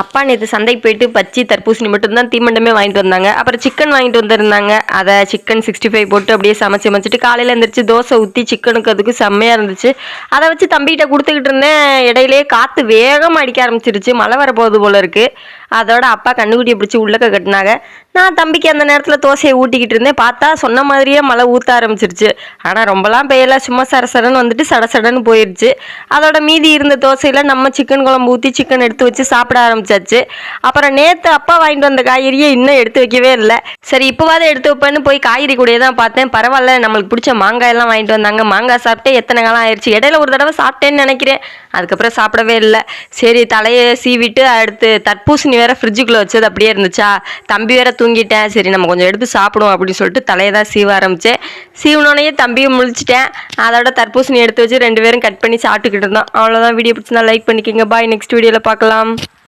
அப்பா நேற்று சந்தைக்கு போயிட்டு பச்சி தர்பூசணி மட்டும்தான் தீமண்டமே வாங்கிட்டு வந்தாங்க. அப்புறம் சிக்கன் வாங்கிட்டு வந்திருந்தாங்க. அதை சிக்கன் 65 போட்டு அப்படியே சமைச்சிட்டு காலையில் எழுந்திரிச்சு தோசை ஊற்றி சிக்கனுக்கு அதுக்கு செம்மையாக இருந்துச்சு. அதை வச்சு தம்பிகிட்ட கொடுத்துக்கிட்டு இருந்தேன். இடையிலேயே காற்று வேகமாக அடிக்க ஆரம்பிச்சிருச்சு. மழை வரப்போகுது போல இருக்குது. அதோட அப்பா கண்ணுக்குட்டியை பிடிச்சி உள்ளக்க கட்டினாங்க. நான் தம்பிக்கு அந்த நேரத்தில் தோசையை ஊட்டிக்கிட்டு இருந்தேன். பார்த்தா சொன்ன மாதிரியே மழை ஊற்ற ஆரம்பிச்சிருச்சு. ஆனால் ரொம்பலாம் பெய்யல, சும்மா சடன்னு வந்துட்டு சடன்னு போயிடுச்சு. அதோட மீதி இருந்த தோசையில் நம்ம சிக்கன் குழம்பு ஊற்றி சிக்கன் எடுத்து வச்சு சாப்பிட ஆரம்பிச்சாச்சு. அப்புறம் நேற்று அப்பா வாங்கிட்டு வந்த காய்கறியை இன்னும் எடுத்து வைக்கவே இல்லை. சரி இப்போவாது எடுத்து வைப்பேன்னு போய் காய்கறி கூடயே தான் பார்த்தேன். பரவாயில்ல, நம்மளுக்கு பிடிச்ச மாங்காயெல்லாம் வாங்கிட்டு வந்தாங்க. மாங்காய் சாப்பிட்டே எத்தனை காலம் ஆயிடுச்சு. இடையில ஒரு தடவை சாப்பிட்டேன்னு நினைக்கிறேன். அதுக்கப்புறம் சாப்பிடவே இல்லை. சரி தலையை சீவிட்டு அடுத்து தர்பூசணி வேற ஃப்ரிட்ஜுக்குள்ளே வச்சது அப்படியே இருந்துச்சா. தம்பி வேற தூங்கிட்டேன். சரி நம்ம கொஞ்சம் எடுத்து சாப்பிடுவோம் அப்படின்னு சொல்லிட்டு தலையை தான் சீவ ஆரம்பித்தேன். சீவனோடனே தம்பியும் முழிச்சிட்டேன். அதோட தர்பூசணி எடுத்து வச்சு 2 பேரும் கட் பண்ணி சாப்பிட்டுக்கிட்டு இருந்தோம். அவ்வளோதான். வீடியோ பிடிச்சிருந்தா லைக் பண்ணிக்கோங்க. பாய். நெக்ஸ்ட் வீடியோவில் பார்க்கலாம்.